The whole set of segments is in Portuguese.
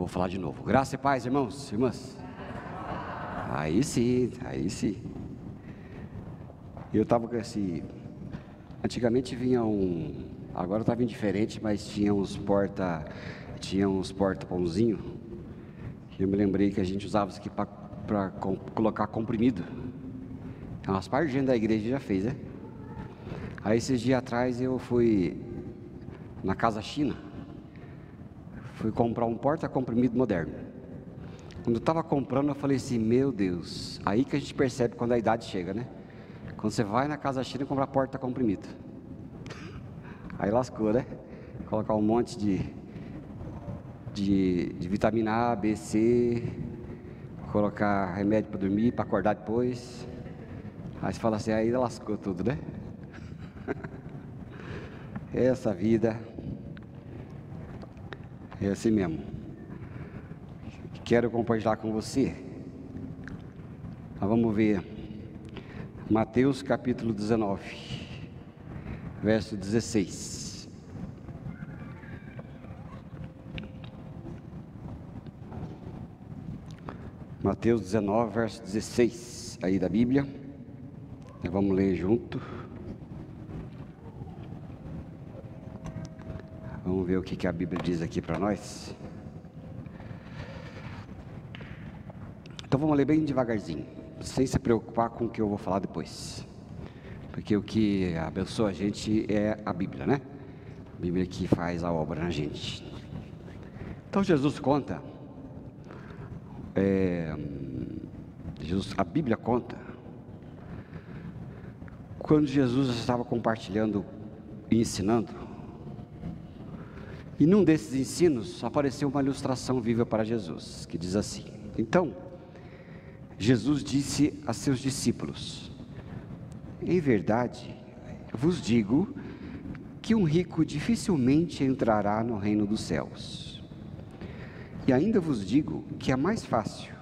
Então vou falar de novo. Graça e paz, irmãos, irmãs. Aí sim, aí sim. Eu estava com esse... Antigamente vinha agora está vindo diferente, mas tinha uns porta-pãozinho. Eu me lembrei que a gente usava isso aqui para colocar comprimido. Umas partes de gente da igreja já fez, né? Aí esses dias atrás eu fui na Casa China, fui comprar um porta-comprimido moderno. Quando eu estava comprando, eu falei assim, meu Deus, aí que a gente percebe quando a idade chega, né? Quando você vai na Casa China comprar porta-comprimido, aí lascou, né? Colocar um monte de vitamina A, B, C, colocar remédio para dormir, para acordar depois. Aí você fala assim, aí lascou tudo, né? Essa vida é assim mesmo. Quero compartilhar com você. Nós vamos ver Mateus capítulo 19, verso 16. Mateus 19, verso 16, aí da Bíblia. Nós vamos ler junto. Vamos ver o que a Bíblia diz aqui para nós. Então vamos ler bem devagarzinho, sem se preocupar com o que eu vou falar depois. Porque o que abençoa a gente é a Bíblia, né? A Bíblia que faz a obra na gente. Então Jesus conta, a Bíblia conta, quando Jesus estava compartilhando e ensinando, e num desses ensinos apareceu uma ilustração viva para Jesus, que diz assim: então, Jesus disse a seus discípulos: em verdade, vos digo que um rico dificilmente entrará no reino dos céus. E ainda vos digo que é mais fácil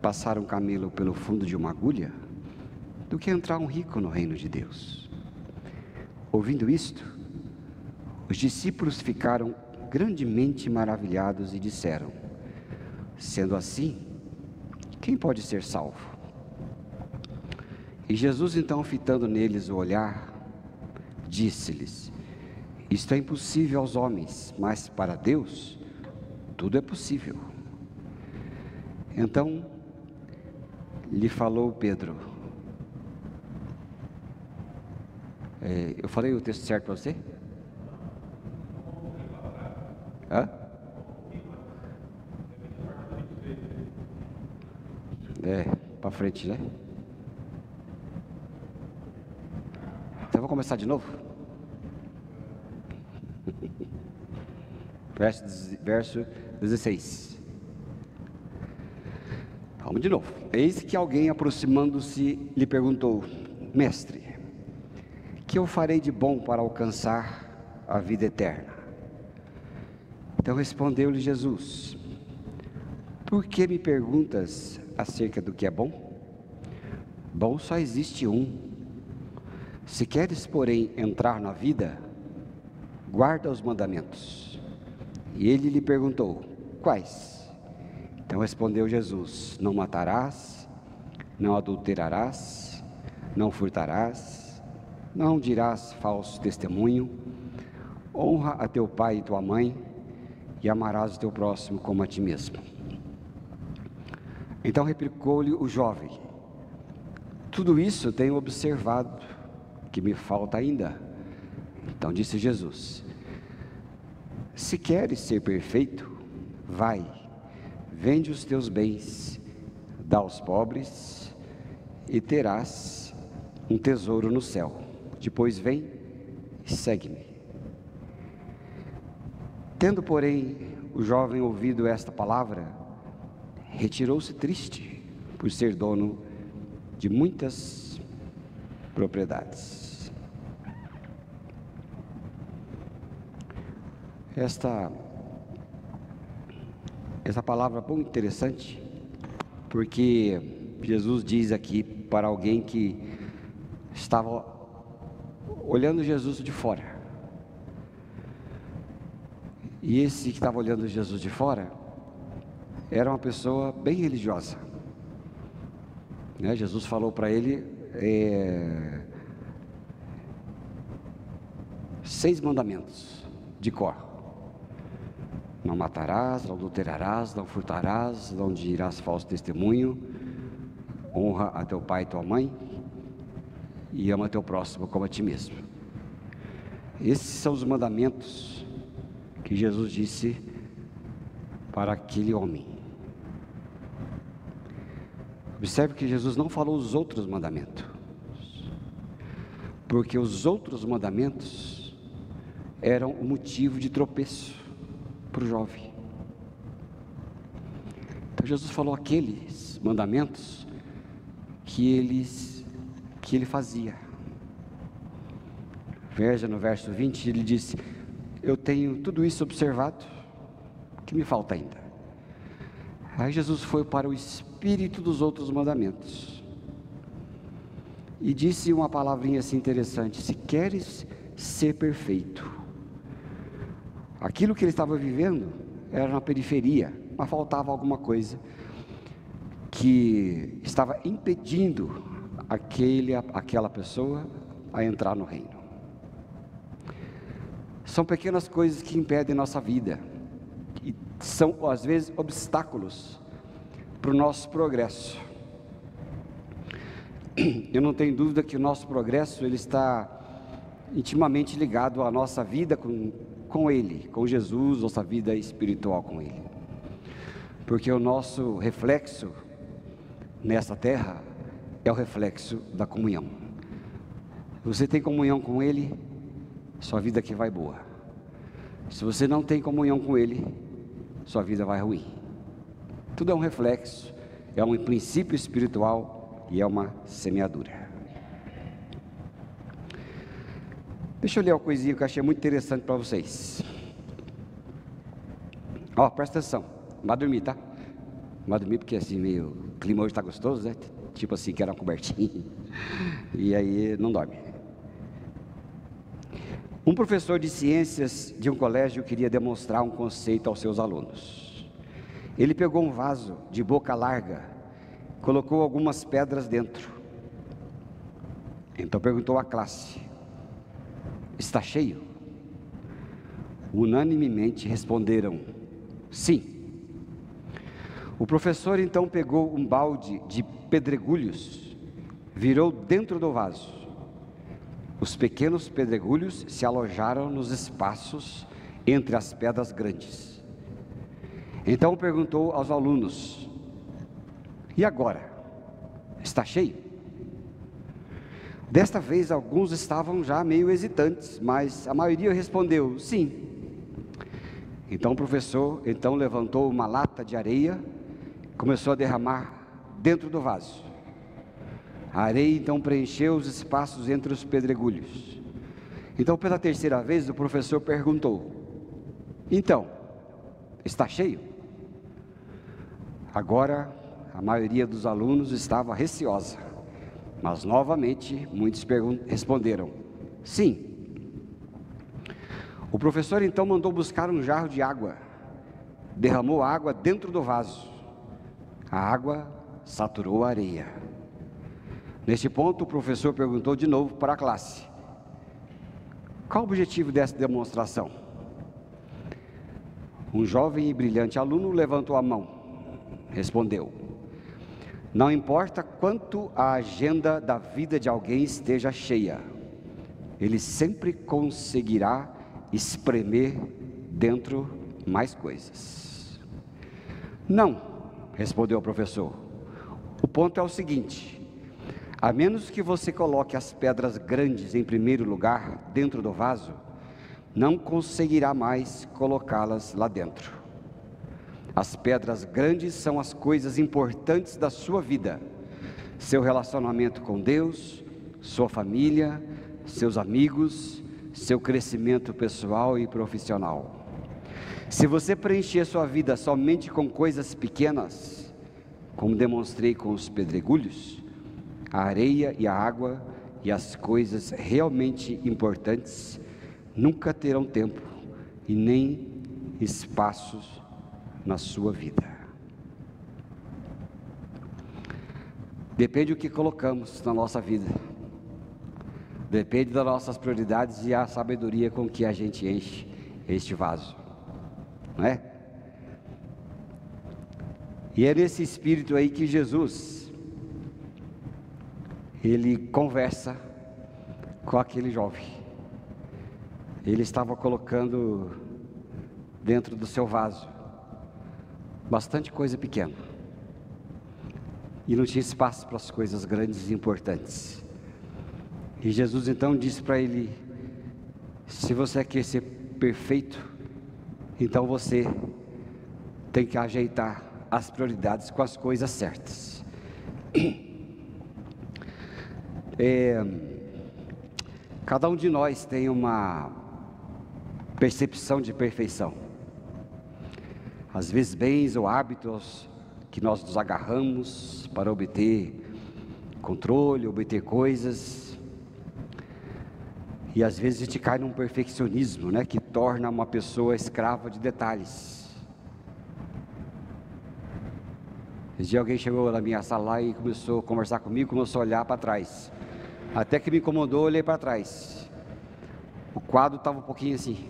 passar um camelo pelo fundo de uma agulha do que entrar um rico no reino de Deus. Ouvindo isto, os discípulos ficaram grandemente maravilhados e disseram: sendo assim, quem pode ser salvo? E Jesus, então, fitando neles o olhar, disse-lhes: isto é impossível aos homens, mas para Deus tudo é possível. Então lhe falou Pedro. Eu falei o texto certo para você? Hã? Para frente, né? Então vou começar de novo. Verso 16. Vamos de novo. Eis que alguém, aproximando-se, lhe perguntou: mestre, que eu farei de bom para alcançar a vida eterna? Então respondeu-lhe Jesus: por que me perguntas acerca do que é bom? Bom só existe um. Se queres, porém, entrar na vida, guarda os mandamentos. E ele lhe perguntou: quais? Então respondeu Jesus: não matarás, não adulterarás, não furtarás, não dirás falso testemunho, honra a teu pai e tua mãe, e amarás o teu próximo como a ti mesmo. Então replicou-lhe o jovem: tudo isso tenho observado, que me falta ainda. Então disse Jesus: se queres ser perfeito, vai, vende os teus bens, dá aos pobres, e terás um tesouro no céu. Depois vem e segue-me. Tendo, porém, o jovem ouvido esta palavra, retirou-se triste, por ser dono de muitas propriedades. Essa palavra é muito interessante, porque Jesus diz aqui para alguém que estava olhando Jesus de fora. E esse que estava olhando Jesus de fora era uma pessoa bem religiosa, né? Jesus falou para ele 6 mandamentos de cor: não matarás, não adulterarás, não furtarás, não dirás falso testemunho, honra a teu pai e tua mãe, e ama teu próximo como a ti mesmo. Esses são os mandamentos que Jesus disse para aquele homem. Observe que Jesus não falou os outros mandamentos, porque os outros mandamentos eram o motivo de tropeço para o jovem. Então Jesus falou aqueles mandamentos que ele fazia. Veja no verso 20, ele disse: eu tenho tudo isso observado, o que me falta ainda? Aí Jesus foi para o espírito dos outros mandamentos e disse uma palavrinha assim interessante: se queres ser perfeito. Aquilo que ele estava vivendo era na periferia, mas faltava alguma coisa que estava impedindo aquela pessoa a entrar no reino. São pequenas coisas que impedem nossa vida, e são às vezes obstáculos para o nosso progresso. Eu não tenho dúvida que o nosso progresso ele está intimamente ligado à nossa vida com Ele, com Jesus, nossa vida espiritual com Ele, porque o nosso reflexo nessa terra é o reflexo da comunhão. Você tem comunhão com Ele, sua vida aqui vai boa. Se você não tem comunhão com Ele, sua vida vai ruim. Tudo é um reflexo, é um princípio espiritual e é uma semeadura. Deixa eu ler uma coisinha que eu achei muito interessante para vocês. Presta atenção, não vai dormir, tá? Não vai dormir porque assim, o clima hoje está gostoso, né? Tipo assim, que era uma cobertinha, e aí não dorme. Um professor de ciências de um colégio queria demonstrar um conceito aos seus alunos. Ele pegou um vaso de boca larga, colocou algumas pedras dentro. Então perguntou à classe: está cheio? Unanimemente responderam: sim. O professor então pegou um balde de pedregulhos, virou dentro do vaso. Os pequenos pedregulhos se alojaram nos espaços entre as pedras grandes. Então perguntou aos alunos: e agora? Está cheio? Desta vez alguns estavam já meio hesitantes, mas a maioria respondeu sim. Então o professor levantou uma lata de areia, começou a derramar dentro do vaso. A areia então preencheu os espaços entre os pedregulhos. Então pela terceira vez o professor perguntou: então, está cheio? Agora a maioria dos alunos estava receosa, mas novamente muitos responderam sim. O professor então mandou buscar um jarro de água, derramou a água dentro do vaso. A água saturou a areia. Neste ponto o professor perguntou de novo para a classe: qual o objetivo dessa demonstração? Um jovem e brilhante aluno levantou a mão, respondeu: não importa quanto a agenda da vida de alguém esteja cheia, ele sempre conseguirá espremer dentro mais coisas. Não, respondeu o professor, o ponto é o seguinte: a menos que você coloque as pedras grandes em primeiro lugar dentro do vaso, não conseguirá mais colocá-las lá dentro. As pedras grandes são as coisas importantes da sua vida: seu relacionamento com Deus, sua família, seus amigos, seu crescimento pessoal e profissional. Se você preencher sua vida somente com coisas pequenas, como demonstrei com os pedregulhos, a areia e a água e as coisas realmente importantes nunca terão tempo e nem espaços na sua vida. Depende do que colocamos na nossa vida. Depende das nossas prioridades e a sabedoria com que a gente enche este vaso, não é? E é nesse espírito aí que Jesus, ele conversa com aquele jovem. Ele estava colocando dentro do seu vaso bastante coisa pequena, e não tinha espaço para as coisas grandes e importantes. E Jesus então disse para ele: se você quer ser perfeito, então você tem que ajeitar as prioridades com as coisas certas. Cada um de nós tem uma percepção de perfeição. Às vezes bens ou hábitos que nós nos agarramos para obter controle, obter coisas. E às vezes a gente cai num perfeccionismo, né, que torna uma pessoa escrava de detalhes. Esse dia alguém chegou na minha sala lá e começou a conversar comigo, começou a olhar para trás. Até que me incomodou, eu olhei para trás. O quadro estava um pouquinho assim.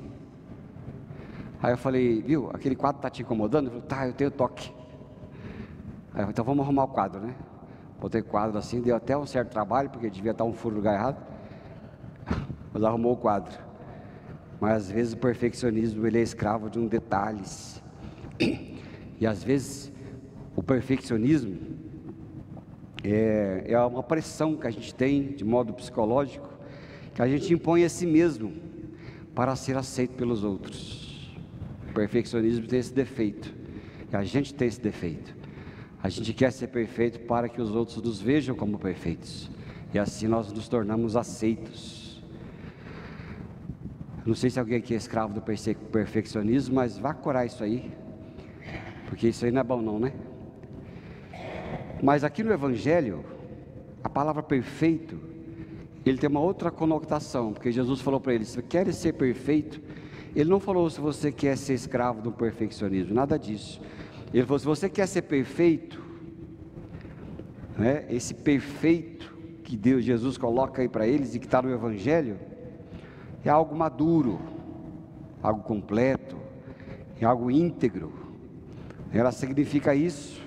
Aí eu falei: viu, aquele quadro está te incomodando? Ele falou: tá, eu tenho toque. Aí eu falei: então vamos arrumar o quadro, né? Botei o quadro assim, deu até um certo trabalho, porque devia estar um furo no lugar errado. Mas arrumou o quadro. Mas às vezes o perfeccionismo, ele é escravo de detalhes. E às vezes o perfeccionismo é uma pressão que a gente tem de modo psicológico, que a gente impõe a si mesmo para ser aceito pelos outros. O perfeccionismo tem esse defeito, e a gente tem esse defeito. A gente quer ser perfeito para que os outros nos vejam como perfeitos, e assim nós nos tornamos aceitos. Não sei se alguém aqui é escravo do perfeccionismo, mas vá curar isso aí, porque isso aí não é bom não, né? Mas aqui no Evangelho, a palavra perfeito, ele tem uma outra conotação, porque Jesus falou para ele: se você quer ser perfeito, ele não falou se você quer ser escravo do perfeccionismo, nada disso. Ele falou: se você quer ser perfeito, né, esse perfeito que Jesus coloca aí para eles e que está no Evangelho, é algo maduro, algo completo, é algo íntegro. Ela significa isso.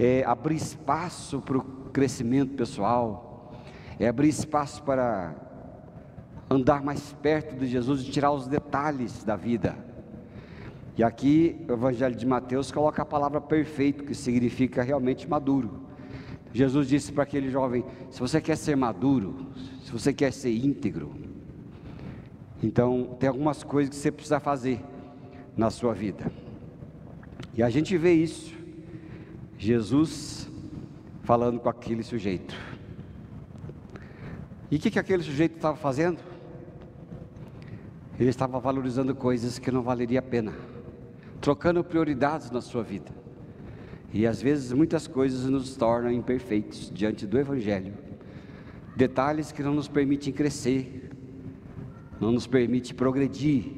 É abrir espaço para o crescimento pessoal, é abrir espaço para andar mais perto de Jesus e tirar os detalhes da vida. E aqui o Evangelho de Mateus coloca a palavra perfeito, que significa realmente maduro. Jesus disse para aquele jovem: se você quer ser maduro, se você quer ser íntegro, então tem algumas coisas que você precisa fazer na sua vida. E a gente vê isso, Jesus falando com aquele sujeito. E o que aquele sujeito estava fazendo? Ele estava valorizando coisas que não valeria a pena, trocando prioridades na sua vida. E às vezes muitas coisas nos tornam imperfeitos diante do Evangelho. Detalhes que não nos permitem crescer, não nos permitem progredir,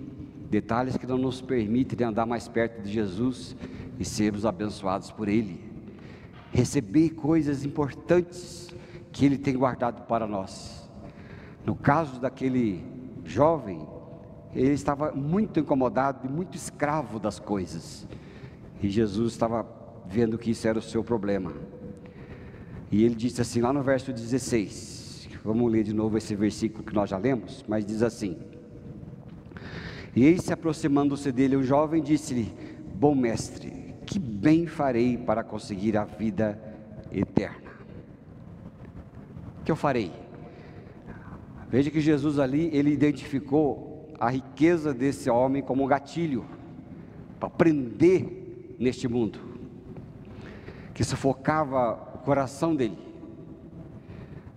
detalhes que não nos permitem andar mais perto de Jesus e sermos abençoados por Ele. Receber coisas importantes que Ele tem guardado para nós. No caso daquele jovem, ele estava muito incomodado e muito escravo das coisas, e Jesus estava vendo que isso era o seu problema. E ele disse assim, lá no verso 16, vamos ler de novo esse versículo que nós já lemos, mas diz assim: e eis se aproximando-se dele um jovem, disse-lhe: bom mestre, que bem farei para conseguir a vida eterna? O que eu farei? Veja que Jesus ali, ele identificou a riqueza desse homem como um gatilho para prender neste mundo, que sufocava o coração dele.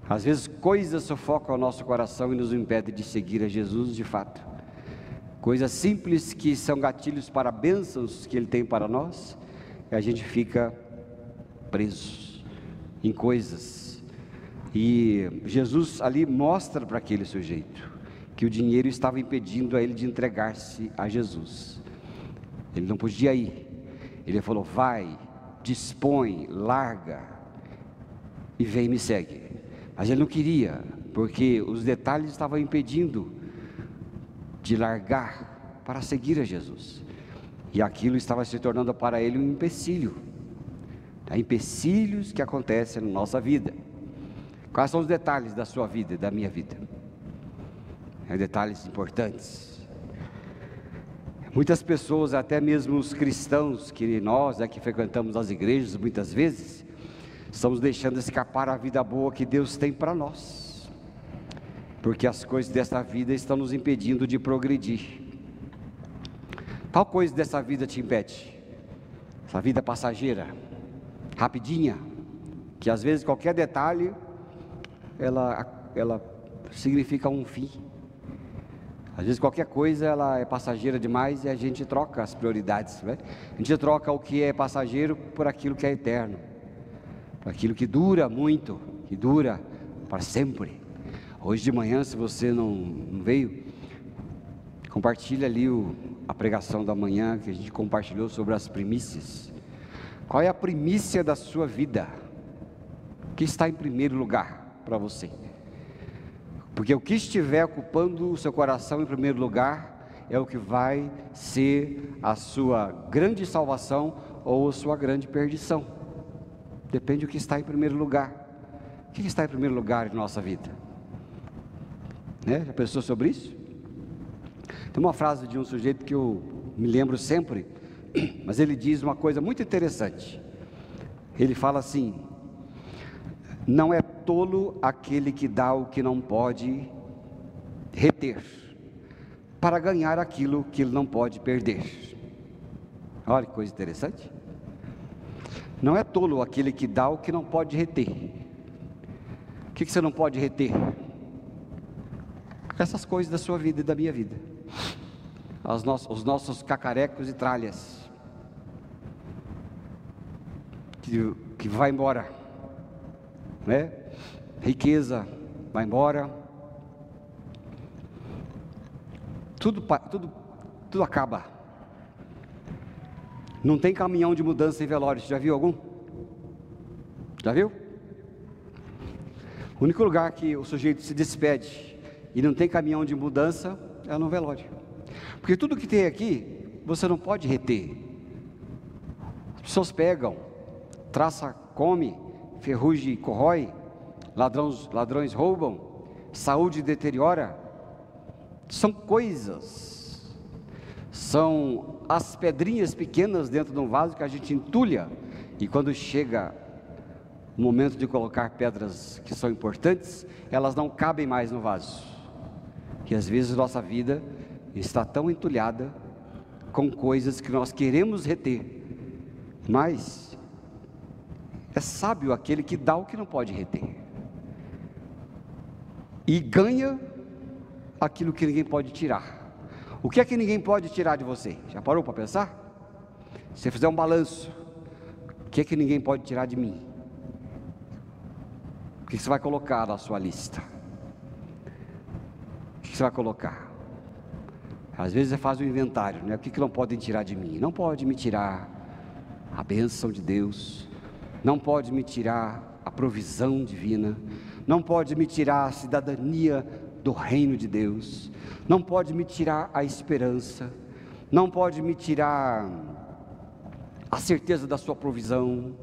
Às vezes coisas sufocam o nosso coração e nos impedem de seguir a Jesus de fato. Coisas simples que são gatilhos para bênçãos que Ele tem para nós, e a gente fica preso em coisas. E Jesus ali mostra para aquele sujeito que o dinheiro estava impedindo a ele de entregar-se a Jesus. Ele não podia ir. Ele falou: vai, dispõe, larga. e vem e me segue. Mas ele não queria, porque os detalhes estavam impedindo de largar para seguir a Jesus. E aquilo estava se tornando para ele um empecilho. Há empecilhos que acontecem na nossa vida. Quais são os detalhes da sua vida e da minha vida? Detalhes importantes. Muitas pessoas, até mesmo os cristãos, que nós que frequentamos as igrejas, muitas vezes, estamos deixando escapar a vida boa que Deus tem para nós, porque as coisas desta vida estão nos impedindo de progredir. Qual coisa dessa vida te impede? Essa vida passageira, rapidinha, que às vezes qualquer detalhe, ela significa um fim. Às vezes qualquer coisa ela é passageira demais e a gente troca as prioridades, né? A gente troca o que é passageiro por aquilo que é eterno, por aquilo que dura muito, que dura para sempre. Hoje de manhã, se você não veio, compartilha ali a pregação da manhã que a gente compartilhou sobre as primícias. Qual é a primícia da sua vida? O que está em primeiro lugar para você? Porque o que estiver ocupando o seu coração em primeiro lugar é o que vai ser a sua grande salvação ou a sua grande perdição. Depende do que está em primeiro lugar. O que está em primeiro lugar em nossa vida? Já pensou sobre isso? Tem uma frase de um sujeito que eu me lembro sempre, mas ele diz uma coisa muito interessante. Ele fala assim: não é tolo aquele que dá o que não pode reter, para ganhar aquilo que ele não pode perder. Olha que coisa interessante. Não é tolo aquele que dá o que não pode reter. O que você não pode reter? Essas coisas da sua vida e da minha vida, os nossos cacarecos e tralhas, que vai embora, né? Riqueza vai embora, tudo acaba. Não tem caminhão de mudança em velório. Você já viu algum? Já viu? O único lugar que o sujeito se despede e não tem caminhão de mudança é no velório, porque tudo que tem aqui você não pode reter. As pessoas pegam, traça come, ferrugem corrói, ladrões roubam, saúde deteriora. São coisas, são as pedrinhas pequenas dentro de um vaso que a gente entulha, e quando chega o momento de colocar pedras que são importantes, elas não cabem mais no vaso. Que às vezes nossa vida está tão entulhada com coisas que nós queremos reter, mas é sábio aquele que dá o que não pode reter e ganha aquilo que ninguém pode tirar. O que é que ninguém pode tirar de você? Já parou para pensar? Se você fizer um balanço, o que é que ninguém pode tirar de mim? O que você vai colocar na sua lista? O que você vai colocar? Às vezes você faz um inventário, né? O que não podem tirar de mim? Não pode me tirar a bênção de Deus, não pode me tirar a provisão divina, não pode me tirar a cidadania do reino de Deus, não pode me tirar a esperança, não pode me tirar a certeza da sua provisão,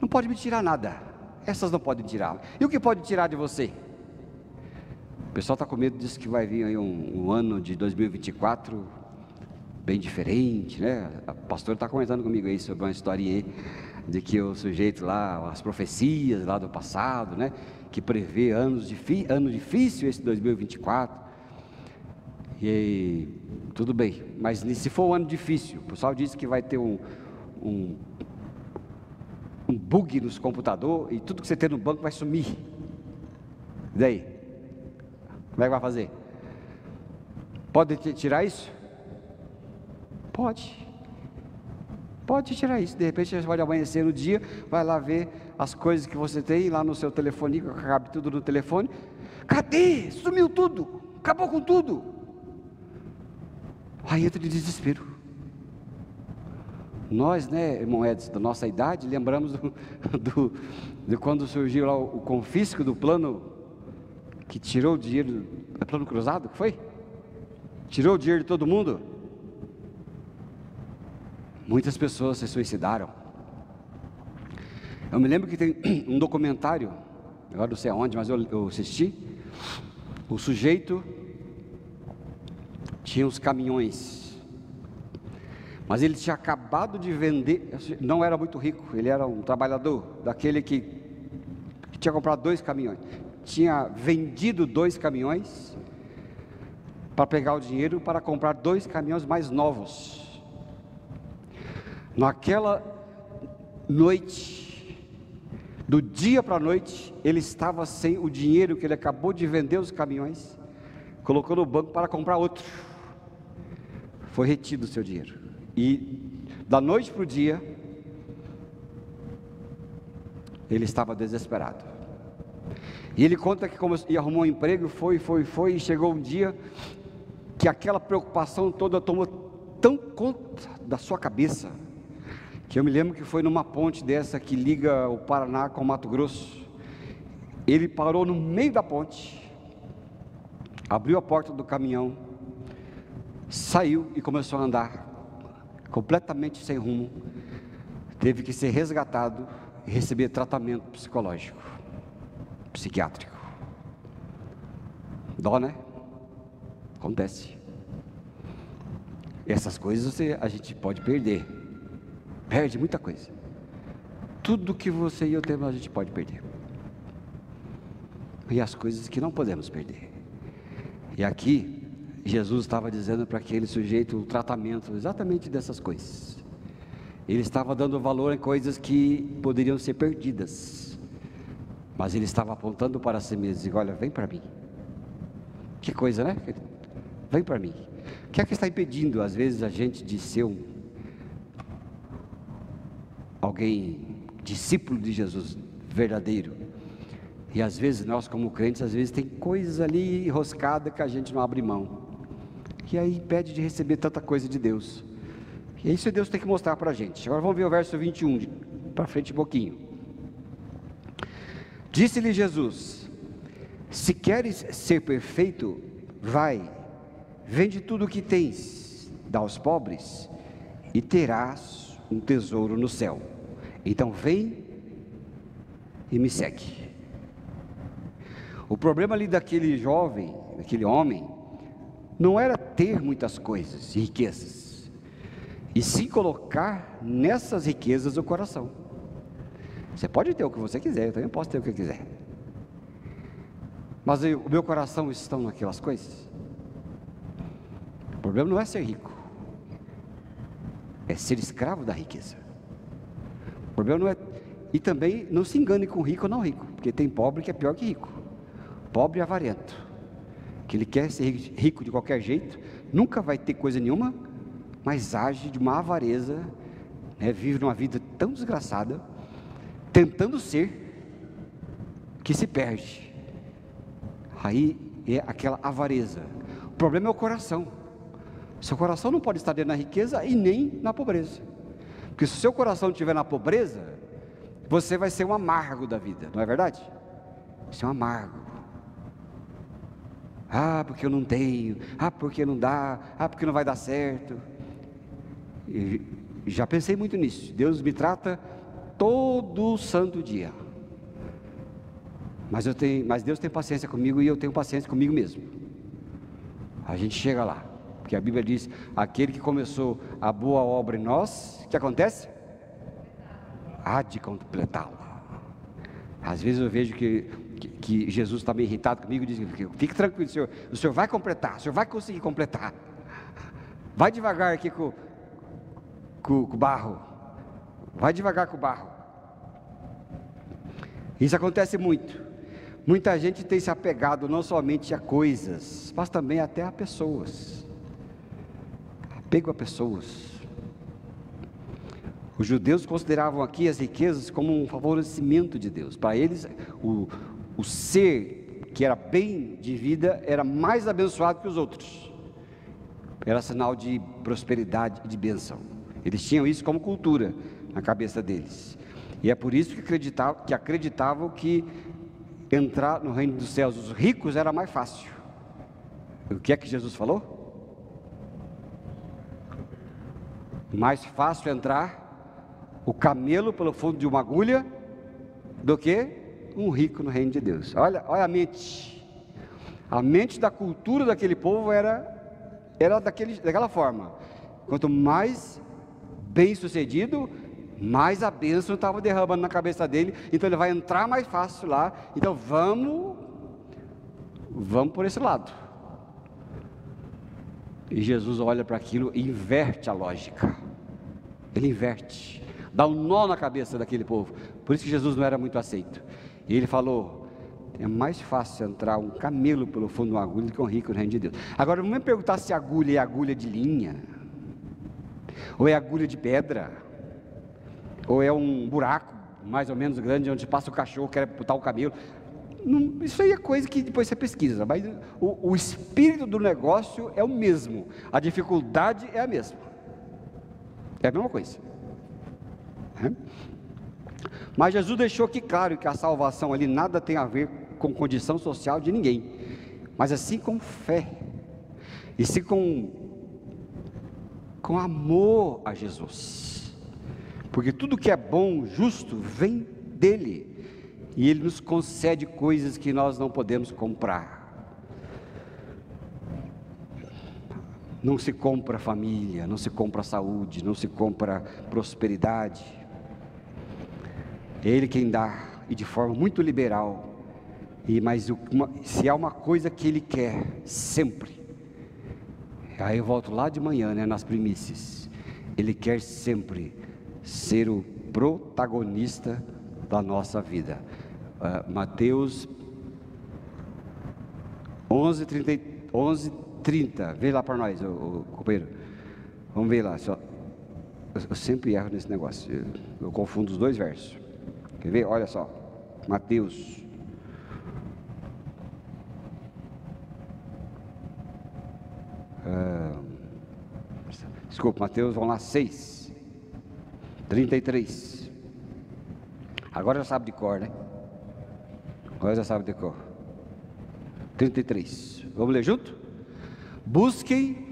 não pode me tirar nada. Essas não podem tirar. E o que pode tirar de você? O pessoal está com medo, diz que vai vir aí um ano de 2024 bem diferente, né? A pastora está comentando comigo aí sobre uma historinha aí, de que o sujeito lá, as profecias lá do passado, né? Que prevê ano difícil esse 2024. E tudo bem, mas se for um ano difícil, o pessoal diz que vai ter um bug nos computadores e tudo que você tem no banco vai sumir. E daí? Como é que vai fazer? Pode tirar isso? Pode tirar isso. De repente você pode amanhecer no dia, vai lá ver as coisas que você tem lá no seu telefone, que cabe tudo no telefone. Cadê? Sumiu tudo, acabou com tudo. Aí entra de desespero. Nós, né, irmão Edson, da nossa idade, lembramos de quando surgiu lá o confisco do plano, que tirou o dinheiro, é plano cruzado que foi? Tirou o dinheiro de todo mundo. Muitas pessoas se suicidaram. Eu me lembro que tem um documentário, agora não sei aonde, mas eu assisti. O sujeito tinha uns caminhões, mas ele tinha acabado de vender, não era muito rico, ele era um trabalhador, daquele que tinha comprado 2 caminhões, tinha vendido 2 caminhões, para pegar o dinheiro para comprar 2 caminhões mais novos. Naquela noite, do dia para a noite, ele estava sem o dinheiro que ele acabou de vender os caminhões, colocou no banco para comprar outro. Foi retido o seu dinheiro, e da noite para o dia, ele estava desesperado. E ele conta que arrumou um emprego, foi, e chegou um dia, que aquela preocupação toda tomou tão conta da sua cabeça, que eu me lembro que foi numa ponte dessa que liga o Paraná com o Mato Grosso. Ele parou no meio da ponte, abriu a porta do caminhão, saiu e começou a andar, completamente sem rumo. Teve que ser resgatado e receber tratamento psicológico, psiquiátrico. Dó, né? Acontece. Essas coisas a gente pode perder. Perde muita coisa. Tudo que você e eu temos, a gente pode perder. E as coisas que não podemos perder. E aqui, Jesus estava dizendo para aquele sujeito o tratamento exatamente dessas coisas. Ele estava dando valor em coisas que poderiam ser perdidas, mas ele estava apontando para si mesmo, dizendo: olha, vem para mim. Que coisa, né? Vem para mim. O que é que está impedindo às vezes a gente de ser alguém discípulo de Jesus verdadeiro? E às vezes nós, como crentes, às vezes tem coisas ali enroscadas que a gente não abre mão, que aí impede de receber tanta coisa de Deus. E isso Deus tem que mostrar para a gente. Agora vamos ver o verso 21 para frente um pouquinho. Disse-lhe Jesus: se queres ser perfeito, vai, vende tudo o que tens, dá aos pobres, e terás um tesouro no céu. Então vem e me segue. O problema ali daquele jovem, daquele homem, não era ter muitas coisas e riquezas, e sim colocar nessas riquezas o coração. Você pode ter o que você quiser, eu também posso ter o que eu quiser, mas o meu coração está naquelas coisas. O problema não é ser rico, é ser escravo da riqueza. O problema não é, e também não se engane com rico ou não rico, porque tem pobre que é pior que rico. Pobre e avarento, que ele quer ser rico de qualquer jeito, nunca vai ter coisa nenhuma, mas age de uma avareza, né? Vive uma vida tão desgraçada, tentando ser, que se perde. Aí é aquela avareza. O problema é o coração. Seu coração não pode estar dentro da riqueza e nem na pobreza, porque se o seu coração estiver na pobreza, você vai ser um amargo da vida, não é verdade? Você é um amargo. Ah, porque eu não tenho, ah, porque não dá, ah, porque não vai dar certo. E já pensei muito nisso. Deus me trata todo santo dia, mas Deus tem paciência comigo, e eu tenho paciência comigo mesmo. A gente chega lá, porque a Bíblia diz: aquele que começou a boa obra em nós, o que acontece? Há de completá-la. Às vezes eu vejo que Jesus está meio irritado comigo e diz: fique tranquilo, o senhor vai completar, o senhor vai conseguir completar. Vai devagar aqui com o barro, vai devagar com o barro. Isso acontece muito. Muita gente tem se apegado não somente a coisas, mas também até a pessoas. Apego a pessoas. Os judeus consideravam aqui as riquezas como um favorecimento de Deus. Para eles, o ser que era bem de vida era mais abençoado que os outros. Era sinal de prosperidade e de bênção. Eles tinham isso como cultura na cabeça deles. E é por isso que acreditavam que entrar no reino dos céus os ricos era mais fácil. O que é que Jesus falou? Mais fácil entrar o camelo pelo fundo de uma agulha do que um rico no reino de Deus. Olha a mente. A mente da cultura daquele povo era daquela forma. Quanto mais bem sucedido, mais a bênção estava derramando na cabeça dele. Então ele vai entrar mais fácil lá. Então vamos por esse lado. E Jesus olha para aquilo e inverte a lógica. Ele inverte, dá um nó na cabeça daquele povo. Por isso que Jesus não era muito aceito. E ele falou: é mais fácil entrar um camelo pelo fundo de uma agulha do que um rico no reino de Deus. Agora vamos me perguntar se a agulha é agulha de linha, ou é agulha de pedra, ou é um buraco mais ou menos grande onde passa o cachorro, quer botar o camelo. Não, isso aí é coisa que depois você pesquisa, mas o espírito do negócio é o mesmo, a dificuldade é a mesma, é a mesma coisa. Mas Jesus deixou aqui claro que a salvação ali nada tem a ver com condição social de ninguém, mas assim com fé, e sim com amor a Jesus, porque tudo que é bom, justo, vem dele, e ele nos concede coisas que nós não podemos comprar. Não se compra família, não se compra saúde, não se compra prosperidade. É Ele quem dá, e de forma muito liberal. Mas se há uma coisa que Ele quer, sempre, aí eu volto lá de manhã, nas primícias, Ele quer sempre ser o protagonista da nossa vida. Mateus 11:30, vê lá para nós, o companheiro, vamos ver lá, eu sempre erro nesse negócio, eu confundo os dois versos. Quer ver? Olha só, Mateus Mateus, vamos lá, 6:33. Agora já sabe de cor, né? Agora já sabe de cor. 33, vamos ler junto? Busquem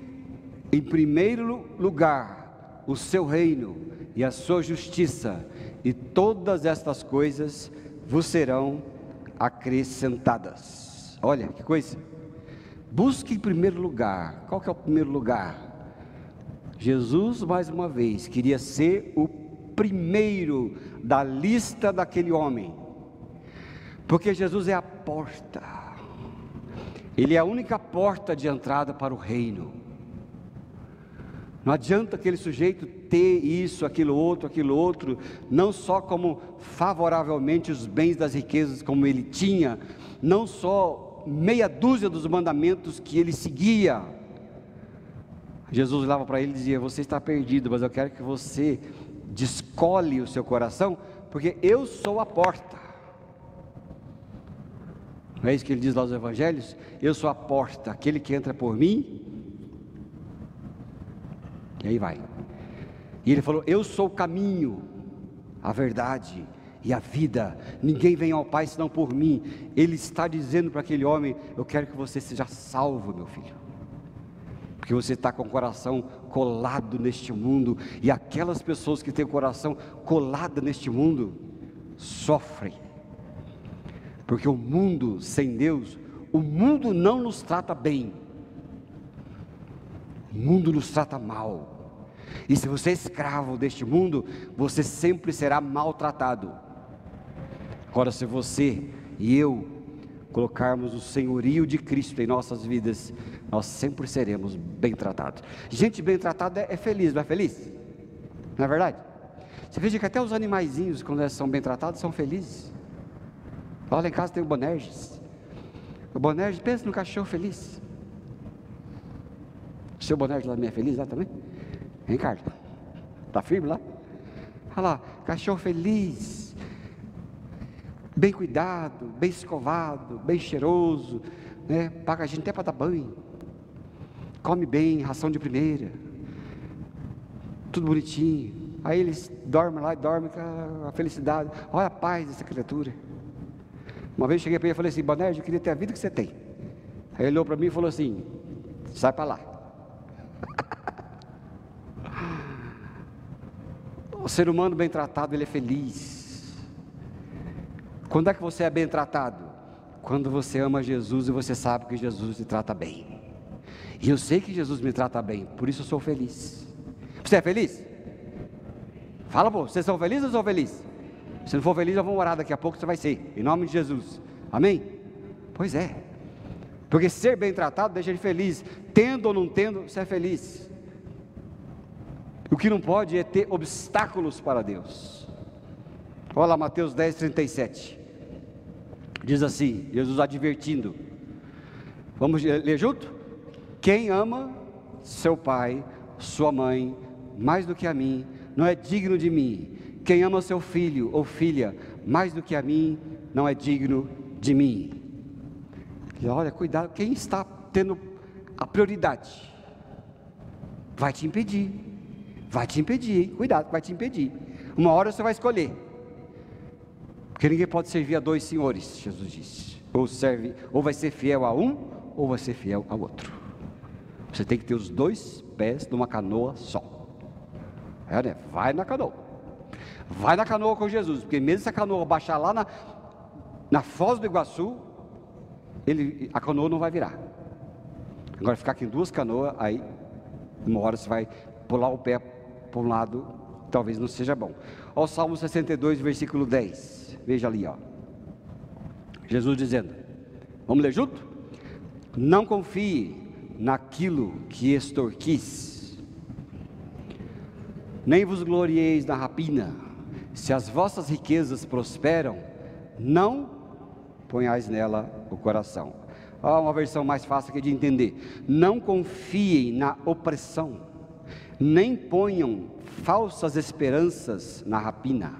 em primeiro lugar o seu reino e a sua justiça, e todas estas coisas vos serão acrescentadas. Olha que coisa. Busque em primeiro lugar. Qual que é o primeiro lugar? Jesus, mais uma vez, queria ser o primeiro da lista daquele homem, porque Jesus é a porta. Ele é a única porta de entrada para o reino. Não adianta aquele sujeito ter isso, aquilo outro, não só como favoravelmente os bens das riquezas como ele tinha, não só meia dúzia dos mandamentos que ele seguia. Jesus olhava para ele e dizia: você está perdido, mas eu quero que você descole o seu coração, porque eu sou a porta. Não é isso que ele diz lá nos evangelhos? Eu sou a porta, aquele que entra por mim, e aí vai. E ele falou: eu sou o caminho, a verdade e a vida, ninguém vem ao Pai senão por mim. Ele está dizendo para aquele homem: eu quero que você seja salvo, meu filho, porque você está com o coração colado neste mundo, e aquelas pessoas que têm o coração colado neste mundo, sofrem, porque o mundo sem Deus, o mundo não nos trata bem, o mundo nos trata mal, e se você é escravo deste mundo, você sempre será maltratado. Agora, se você e eu colocarmos o senhorio de Cristo em nossas vidas, nós sempre seremos bem tratados. Gente bem tratada é feliz, não é feliz? Não é verdade? Você veja que até os animaizinhos, quando eles são bem tratados, são felizes. Lá em casa tem o Bonerges. O Bonerges, pensa no cachorro feliz. O seu Bonerges lá também é feliz lá também? Hein, Carlos? Está firme lá? Olha lá, cachorro feliz, bem cuidado, bem escovado, bem cheiroso, né? Paga a gente até para dar banho, come bem, ração de primeira, tudo bonitinho. Aí eles dormem lá e dormem com a felicidade. Olha a paz dessa criatura. Uma vez eu cheguei para ele e falei assim: Bonerdio, eu queria ter a vida que você tem. Aí ele olhou para mim e falou assim: sai para lá. O ser humano bem tratado, ele é feliz. Quando é que você é bem tratado? Quando você ama Jesus e você sabe que Jesus te trata bem. E eu sei que Jesus me trata bem, por isso eu sou feliz. Você é feliz? Fala, pô, vocês são felizes ou são felizes? Se não for feliz, eu vou orar daqui a pouco, você vai ser, em nome de Jesus, amém? Pois é, porque ser bem tratado deixa ele feliz, tendo ou não tendo, você é feliz. O que não pode é ter obstáculos para Deus. Olha lá, Mateus 10:37, diz assim, Jesus advertindo, vamos ler junto? Quem ama seu pai, sua mãe, mais do que a mim, não é digno de mim. Quem ama seu filho ou filha mais do que a mim, não é digno de mim. E olha, cuidado, quem está tendo a prioridade, vai te impedir, hein? Cuidado, vai te impedir. Uma hora você vai escolher, porque ninguém pode servir a dois senhores, Jesus disse. Ou vai ser fiel a um, ou vai ser fiel ao outro. Você tem que ter os dois pés numa canoa só. Né? Vai na canoa com Jesus, porque mesmo se a canoa baixar lá na Foz do Iguaçu, a canoa não vai virar. Agora ficar aqui em duas canoas, aí uma hora você vai pular o pé para um lado, talvez não seja bom. Olha o Salmo 62, versículo 10, veja ali, ó. Jesus dizendo, vamos ler junto? Não confie naquilo que extorquis, nem vos glorieis na rapina. Se as vossas riquezas prosperam, não ponhais nela o coração. Uma versão mais fácil aqui de entender. Não confiem na opressão, nem ponham falsas esperanças na rapina.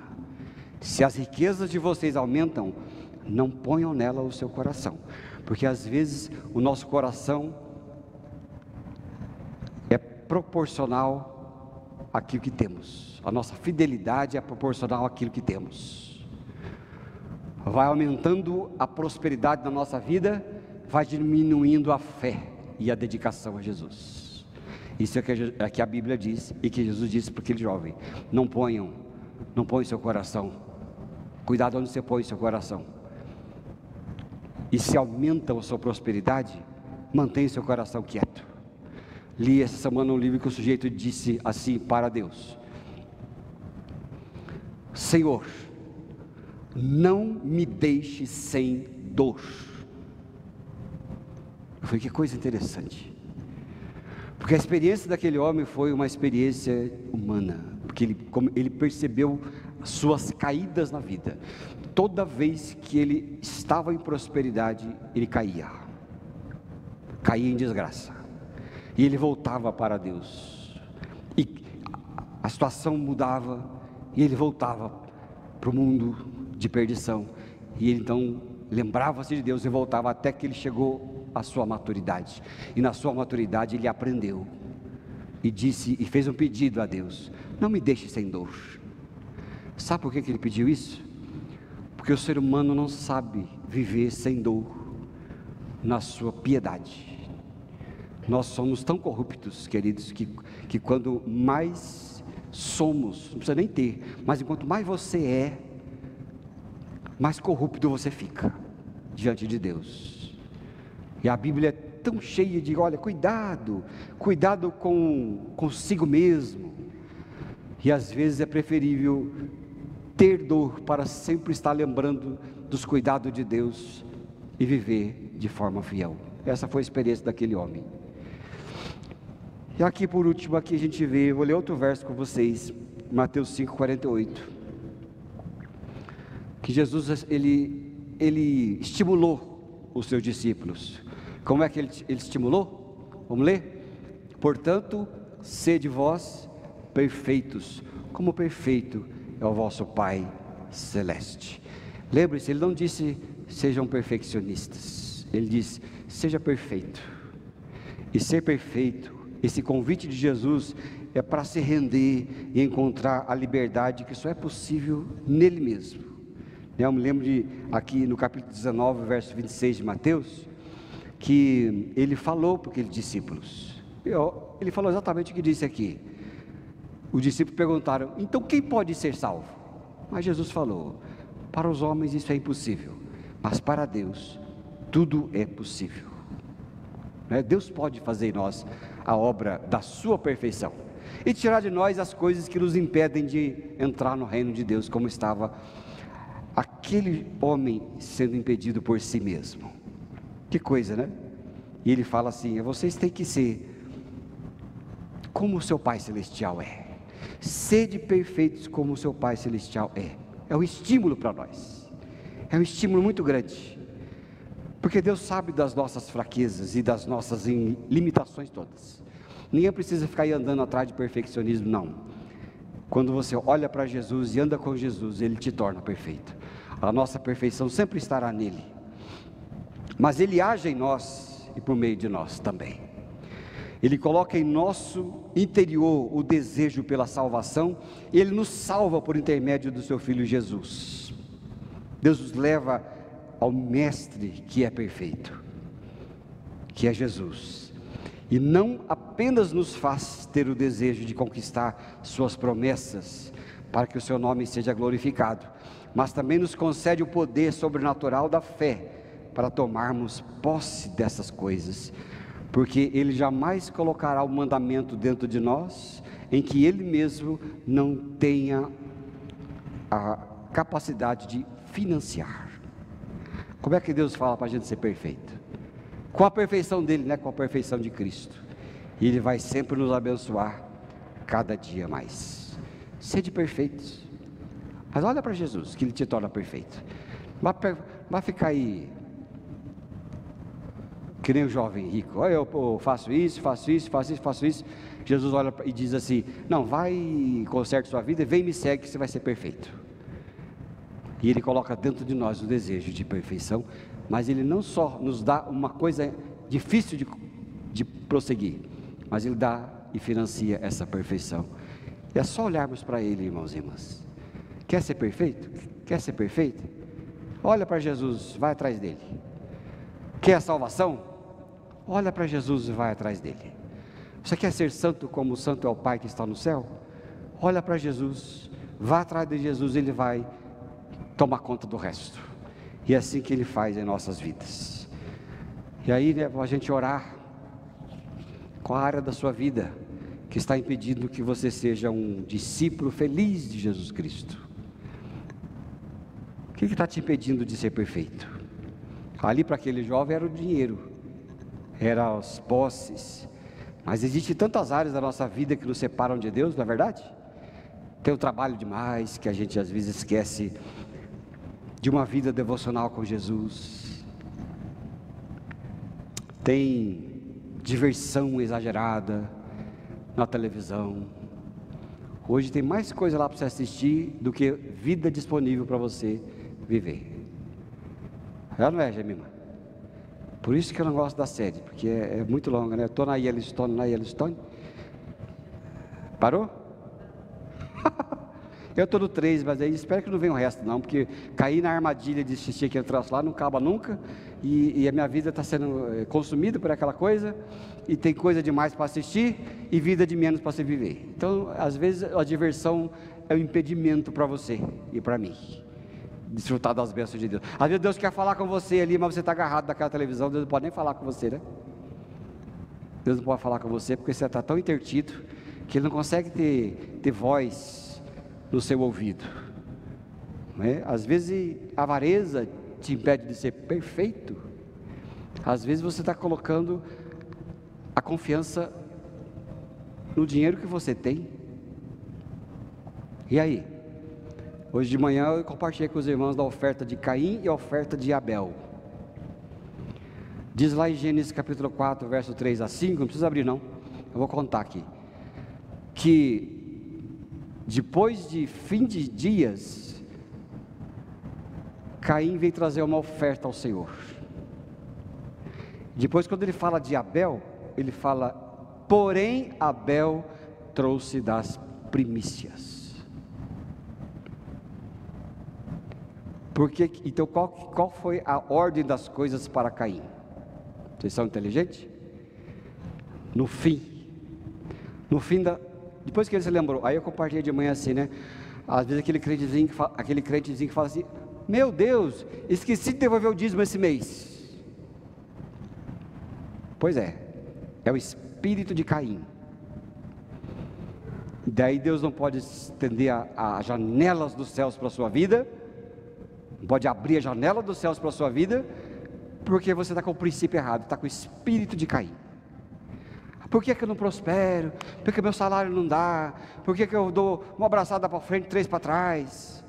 Se as riquezas de vocês aumentam, não ponham nela o seu coração, porque às vezes o nosso coração é proporcional àquilo que temos. A nossa fidelidade é proporcional àquilo que temos. Vai aumentando a prosperidade na nossa vida, vai diminuindo a fé e a dedicação a Jesus. Isso é que a Bíblia diz, e que Jesus disse para aquele jovem: não põe seu coração, cuidado onde você põe seu coração. E se aumenta a sua prosperidade, mantenha seu coração quieto. Li essa semana um livro que o sujeito disse assim para Deus: Senhor, não me deixe sem dor. Eu falei, que coisa interessante, porque a experiência daquele homem foi uma experiência humana, porque ele percebeu as suas caídas na vida. Toda vez que ele estava em prosperidade, ele caía em desgraça, e ele voltava para Deus, e a situação mudava, e ele voltava para o mundo de perdição, e ele então lembrava-se de Deus e voltava, até que ele chegou à sua maturidade, e na sua maturidade ele aprendeu, e fez um pedido a Deus: não me deixe sem dor. Sabe por que ele pediu isso? Porque o ser humano não sabe viver sem dor na sua piedade. Nós somos tão corruptos, queridos, que quando mais somos, não precisa nem ter, mas enquanto mais você é, mais corrupto você fica diante de Deus. E a Bíblia é tão cheia de, olha, cuidado consigo mesmo. E às vezes é preferível ter dor para sempre estar lembrando dos cuidados de Deus e viver de forma fiel. Essa foi a experiência daquele homem. E aqui por último, aqui a gente vê, vou ler outro verso com vocês, Mateus 5:48, que Jesus, ele estimulou os seus discípulos. Como é que ele estimulou? Vamos ler? Portanto, sede vós perfeitos, como perfeito é o vosso Pai Celeste. Lembre-se, ele não disse sejam perfeccionistas, ele disse seja perfeito. E ser perfeito Esse convite de Jesus é para se render e encontrar a liberdade que só é possível nele mesmo. Eu me lembro de, aqui no capítulo 19, verso 26 de Mateus, que ele falou para aqueles discípulos. Ele falou exatamente o que disse aqui. Os discípulos perguntaram: então quem pode ser salvo? Mas Jesus falou: para os homens isso é impossível, mas para Deus tudo é possível. Deus pode fazer em nós a obra da sua perfeição e tirar de nós as coisas que nos impedem de entrar no reino de Deus, como estava aquele homem sendo impedido por si mesmo. Que coisa, né? E ele fala assim: vocês têm que ser como o seu Pai Celestial é. Sede perfeitos como o seu Pai Celestial é. É um estímulo para nós. É um estímulo muito grande. Porque Deus sabe das nossas fraquezas e das nossas limitações todas. Ninguém precisa ficar aí andando atrás de perfeccionismo, não. Quando você olha para Jesus e anda com Jesus, Ele te torna perfeito. A nossa perfeição sempre estará nele. Mas Ele age em nós e por meio de nós também. Ele coloca em nosso interior o desejo pela salvação, e Ele nos salva por intermédio do seu Filho Jesus. Deus nos leva ao Mestre que é perfeito, que é Jesus, e não apenas nos faz ter o desejo de conquistar suas promessas, para que o seu nome seja glorificado, mas também nos concede o poder sobrenatural da fé, para tomarmos posse dessas coisas, porque Ele jamais colocará o mandamento dentro de nós, em que Ele mesmo não tenha a capacidade de financiar. Como é que Deus fala para a gente ser perfeito? Com a perfeição dEle, né? Com a perfeição de Cristo. E Ele vai sempre nos abençoar, cada dia mais. Sede perfeitos. Mas olha para Jesus, que Ele te torna perfeito. Vai ficar aí que nem o jovem rico: olha, eu faço isso, faço isso, faço isso, faço isso. Jesus olha e diz assim: não, vai, conserte sua vida, vem e me segue, que você vai ser perfeito. E Ele coloca dentro de nós o desejo de perfeição, mas Ele não só nos dá uma coisa difícil de prosseguir, mas Ele dá e financia essa perfeição. E é só olharmos para Ele, irmãos e irmãs. Quer ser perfeito? Quer ser perfeito? Olha para Jesus, vai atrás dEle. Quer a salvação? Olha para Jesus e vai atrás dEle. Você quer ser santo como o santo é o Pai que está no céu? Olha para Jesus, vá atrás de Jesus, Ele vai tomar conta do resto. E é assim que Ele faz em nossas vidas. E aí, para a gente orar, qual a área da sua vida que está impedindo que você seja um discípulo feliz de Jesus Cristo? O que está te impedindo de ser perfeito? Ali para aquele jovem era o dinheiro, eram as posses, mas existem tantas áreas da nossa vida que nos separam de Deus, não é verdade? Tem o trabalho demais, que a gente às vezes esquece de uma vida devocional com Jesus. Tem diversão exagerada na televisão. Hoje tem mais coisa lá para você assistir do que vida disponível para você viver. É, não é, Gemima? Por isso que eu não gosto da série, porque é muito longa, né? Eu estou na Yellowstone. Parou? Eu estou no 3, mas aí espero que não venha o resto não, porque caí na armadilha de assistir aquele troço lá, não acaba nunca, e a minha vida está sendo consumida por aquela coisa, e tem coisa demais para assistir, e vida de menos para se viver. Então, às vezes, a diversão é um impedimento para você e para mim desfrutar das bênçãos de Deus. Às vezes Deus quer falar com você ali, mas você está agarrado naquela televisão, Deus não pode nem falar com você, né? Deus não pode falar com você, porque você está tão intertido, que Ele não consegue ter voz no seu ouvido, né? Às vezes a avareza te impede de ser perfeito. Às vezes você está colocando a confiança no dinheiro que você tem. E aí? Hoje de manhã eu compartilhei com os irmãos da oferta de Caim e a oferta de Abel. Diz lá em Gênesis capítulo 4, verso 3 a 5, não precisa abrir não, eu vou contar aqui, que depois de fim de dias, Caim veio trazer uma oferta ao Senhor. Depois, quando ele fala de Abel, ele fala porém Abel trouxe das primícias. Porque, então qual foi a ordem das coisas para Caim? Vocês são inteligentes? No fim depois que ele se lembrou, aí eu compartilhei de manhã assim, né? Às vezes aquele crentezinho que fala assim: meu Deus, esqueci de devolver o dízimo esse mês. Pois é o espírito de Caim. Daí Deus não pode estender as janelas dos céus para a sua vida, não pode abrir a janela dos céus para a sua vida, porque você está com o princípio errado, está com o espírito de Caim. Por que eu não prospero? Por que meu salário não dá? Por que eu dou uma abraçada para frente, 3 para trás?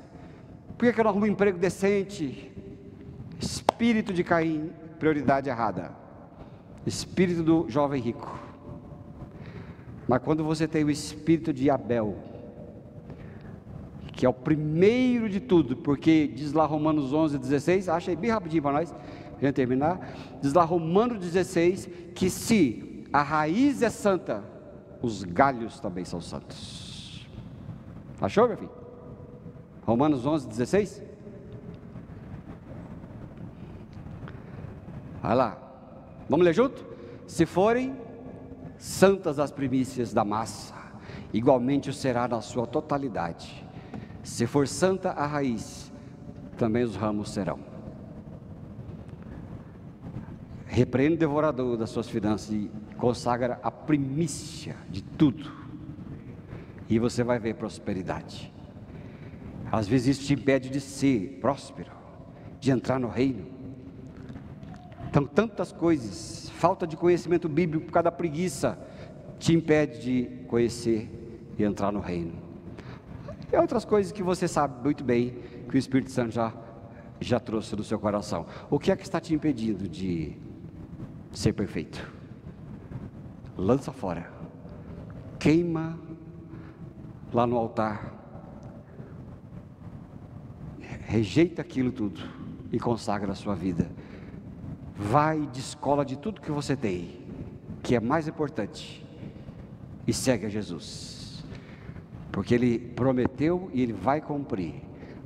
Por que eu não arrumo um emprego decente? Espírito de Caim, prioridade errada. Espírito do jovem rico. Mas quando você tem o espírito de Abel, que é o primeiro de tudo, porque diz lá Romanos 11:16, achei bem rapidinho para nós, para gente terminar, diz lá Romanos 16, que se a raiz é santa, os galhos também são santos. Achou, meu filho? Romanos 11:16. Vai lá, vamos ler junto? Se forem santas as primícias da massa, igualmente o será na sua totalidade. Se for santa a raiz, também os ramos serão. Repreende o devorador das suas finanças e consagra a primícia de tudo, e você vai ver prosperidade. Às vezes isso te impede de ser próspero, de entrar no reino. Então tantas coisas, falta de conhecimento bíblico por causa da preguiça, te impede de conhecer e entrar no reino. E outras coisas que você sabe muito bem, que o Espírito Santo já trouxe no seu coração. O que é que está te impedindo de ser perfeito? Lança fora, queima lá no altar, rejeita aquilo tudo e consagra a sua vida. Vai de escola de tudo que você tem, que é mais importante, e segue a Jesus, porque Ele prometeu e Ele vai cumprir.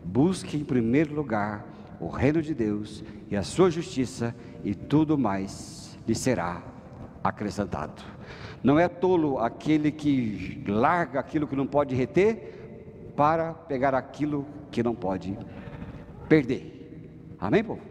Busque em primeiro lugar o reino de Deus e a sua justiça, e tudo mais lhe será acrescentado. Não é tolo aquele que larga aquilo que não pode reter, para pegar aquilo que não pode perder. Amém, povo?